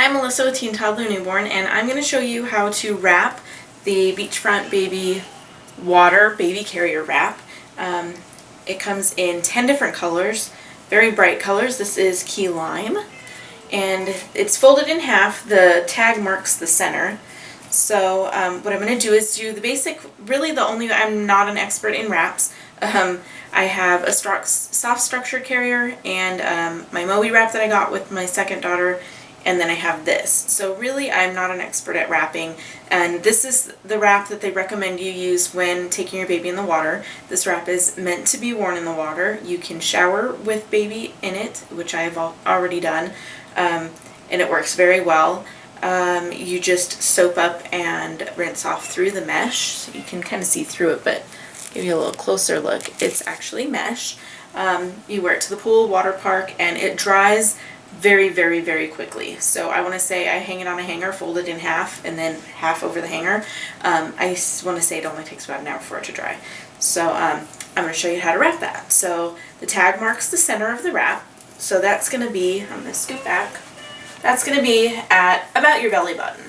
I'm Melissa with Teen Toddler Newborn, and I'm going to show you how to wrap the Beachfront Baby Water Baby Carrier Wrap. It comes in 10 different colors, very bright colors. This is key lime, and it's folded in half. The tag marks the center. So what I'm going to do is do the basic, really the only, I'm not an expert in wraps. I have a soft structure carrier and my Moby wrap that I got with my second daughter, and then I have this. So really I'm not an expert at wrapping, and this is the wrap that they recommend you use when taking your baby in the water. This wrap is meant to be worn in the water. You can shower with baby in it, which I have already done, and it works very well. You just soap up and rinse off through the mesh, so you can kind of see through it, but give you a little closer look. It's actually mesh. You wear it to the pool, water park, and it dries very, very, very quickly. So I want to say I hang it on a hanger, fold it in half, and then half over the hanger. I want to say it only takes about an hour for it to dry. So I'm going to show you how to wrap that. So the tag marks the center of the wrap. So that's going to be, I'm going to scoot back, that's going to be at about your belly button.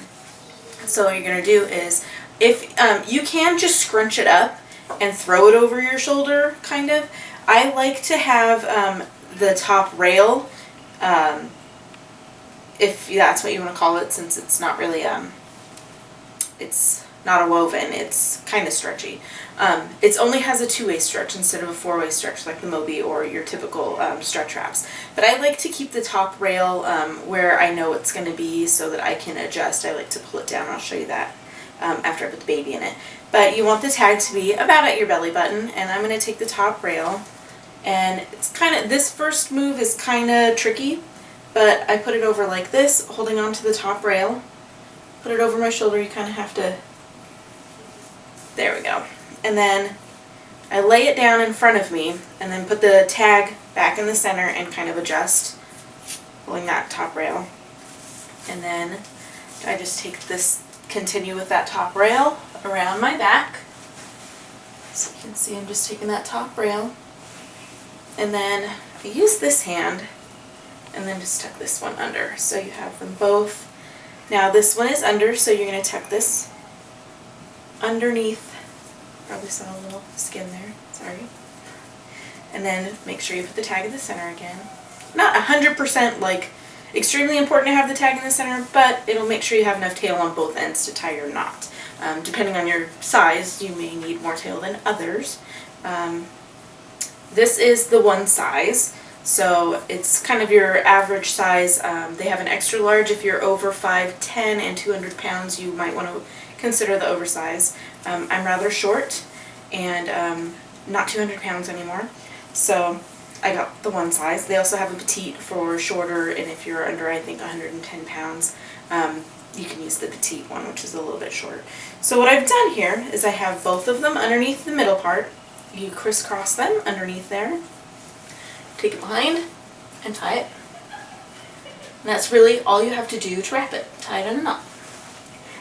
So what you're going to do is, if you can just scrunch it up and throw it over your shoulder, kind of. I like to have the top rail, if that's what you want to call it, since it's not really, it's not a woven, it's kind of stretchy. It only has a two-way stretch instead of a four-way stretch like the Moby or your typical stretch wraps. But I like to keep the top rail where I know it's going to be so that I can adjust. I like to pull it down. I'll show you that after I put the baby in it. But you want the tag to be about at your belly button, and I'm going to take the top rail, and it's kind of, this first move is kind of tricky, but I put it over like this, holding on to the top rail, put it over my shoulder. You kind of have to, there we go, and then I lay it down in front of me, and then put the tag back in the center and kind of adjust, pulling that top rail, and then I just take this, continue with that top rail around my back. So you can see I'm just taking that top rail, and then I use this hand and then just tuck this one under. So you have them both. Now this one is under, so you're going to tuck this underneath. Probably saw a little skin there, sorry. And then make sure you put the tag in the center again. Not 100% like extremely important to have the tag in the center, but it'll make sure you have enough tail on both ends to tie your knot. Depending on your size, you may need more tail than others. This is the one size, so it's kind of your average size. They have an extra large. If you're over 5'10" and 200 pounds, you might want to consider the oversize. I'm rather short and not 200 pounds anymore, so I got the one size. They also have a petite for shorter, and if you're under, I think, 110 pounds, you can use the petite one, which is a little bit short. So what I've done here is I have both of them underneath the middle part. You crisscross them underneath there, take it behind, and tie it. And that's really all you have to do to wrap it. Tie it in a knot.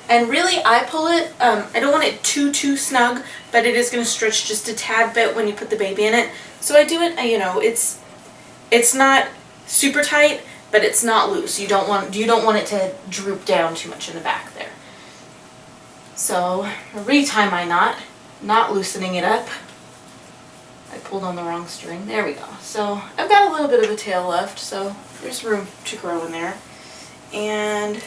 And really, I pull it, I don't want it too snug, but it is going to stretch just a tad bit when you put the baby in it. So I do it, you know, it's not super tight, but it's not loose. You don't want it to droop down too much in the back there. So I retie my knot, not loosening it up. I pulled on the wrong string. There we go. So I've got a little bit of a tail left, so there's room to grow in there. And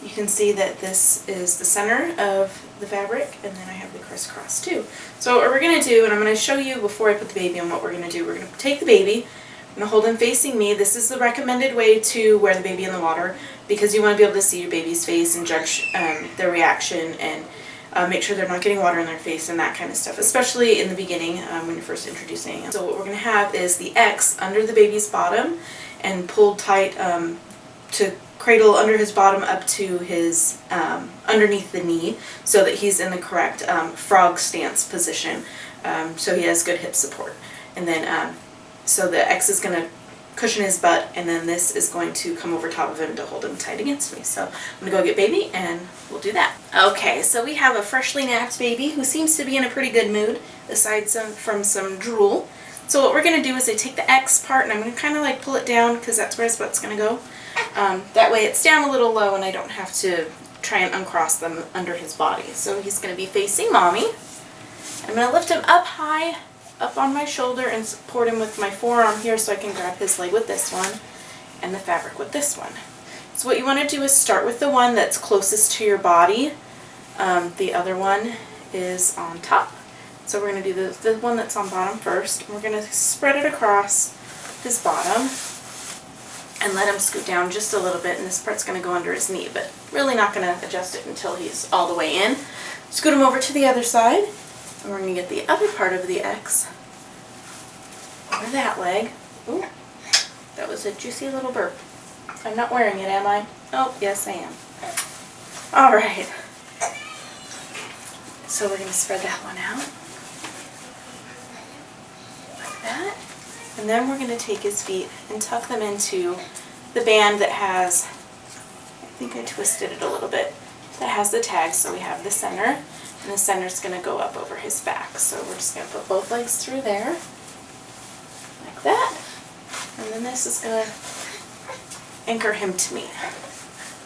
you can see that this is the center of the fabric, and then I have the crisscross too. So what we're going to do, and I'm going to show you before I put the baby on what we're going to do, we're going to take the baby, I'm going to hold him facing me. This is the recommended way to wear the baby in the water, because you want to be able to see your baby's face and judge their reaction, and make sure they're not getting water in their face and that kind of stuff, especially in the beginning when you're first introducing. So what we're going to have is the X under the baby's bottom and pulled tight to cradle under his bottom up to his underneath the knee, so that he's in the correct frog stance position, so he has good hip support. And then so the X is going to cushion his butt, and then this is going to come over top of him to hold him tight against me. So I'm going to go get baby and we'll do that. Okay, so we have a freshly napped baby who seems to be in a pretty good mood, aside from some drool. So what we're going to do is I take the X part and I'm going to kind of like pull it down, because that's where his butt's going to go. That way it's down a little low and I don't have to try and uncross them under his body. So he's going to be facing mommy. I'm going to lift him up high, up on my shoulder, and support him with my forearm here so I can grab his leg with this one and the fabric with this one. So what you want to do is start with the one that's closest to your body. The other one is on top. So we're going to do the one that's on bottom first. We're going to spread it across his bottom and let him scoot down just a little bit, and this part's going to go under his knee, but really not going to adjust it until he's all the way in. Scoot him over to the other side, and we're going to get the other part of the X over that leg. Ooh, that was a juicy little burp. I'm not wearing it, am I? Oh, yes I am. All right. So we're going to spread that one out like that. And then we're going to take his feet and tuck them into the band that has, I think I twisted it a little bit, that has the tag. So we have the center, and the center is going to go up over his back. So we're just going to put both legs through there, like that. And then this is going to anchor him to me.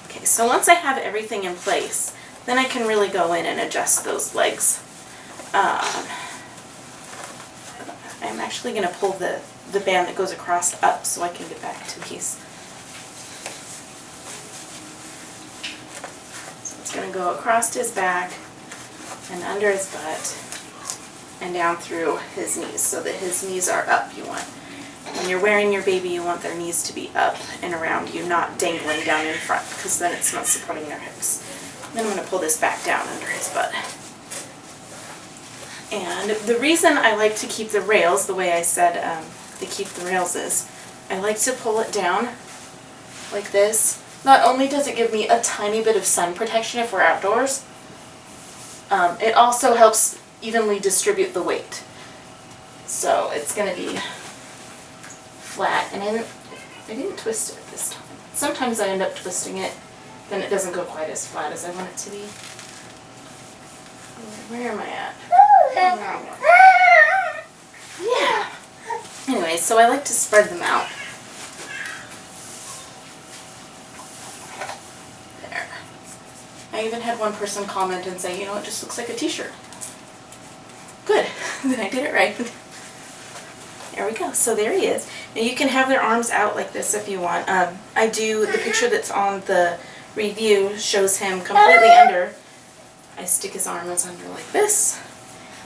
Okay, so once I have everything in place, then I can really go in and adjust those legs. I'm actually going to pull the band that goes across up so I can get back to these. So it's going to go across his back and under his butt and down through his knees so that his knees are up. When you're wearing your baby, you want their knees to be up and around you, not dangling down in front, because then it's not supporting their hips. Then I'm going to pull this back down under his butt. And the reason I like to keep the rails the way I said to keep the rails is I like to pull it down like this. Not only does it give me a tiny bit of sun protection if we're outdoors, it also helps evenly distribute the weight. So it's going to be flat, and I didn't twist it this time. Sometimes I end up twisting it, then it doesn't go quite as flat as I want it to be. Where am I at? Yeah. Anyway, so I like to spread them out. There. I even had one person comment and say, you know, it just looks like a t-shirt. Good. Then I did it right. There we go. So there he is. Now you can have their arms out like this if you want. The picture that's on the review shows him completely under. I stick his arms under like this.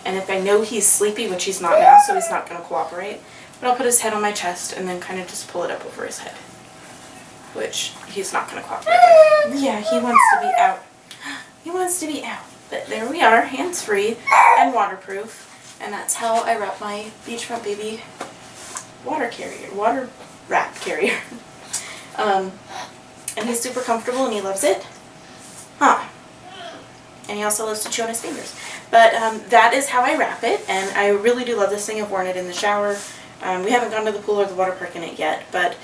And if I know he's sleepy, which he's not now, so he's not going to cooperate, but I'll put his head on my chest and then kind of just pull it up over his head, which he's not going to cooperate with. Yeah, he wants to be out. He wants to be out. But there we are, hands-free and waterproof. And that's how I wrap my Beachfront Baby water wrap carrier. And he's super comfortable and he loves it. And he also loves to chew on his fingers. But that is how I wrap it, and I really do love this thing. I've worn it in the shower. We haven't gone to the pool or the water park in it yet, but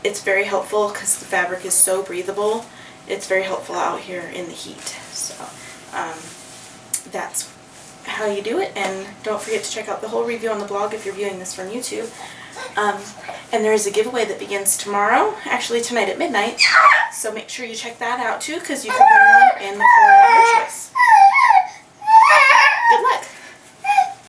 it's very helpful because the fabric is so breathable. It's very helpful out here in the heat. So that's how you do it, and don't forget to check out the whole review on the blog if you're viewing this from YouTube. And there is a giveaway that begins tomorrow, actually tonight at midnight, so make sure you check that out too, because you can win one in the color of your choice.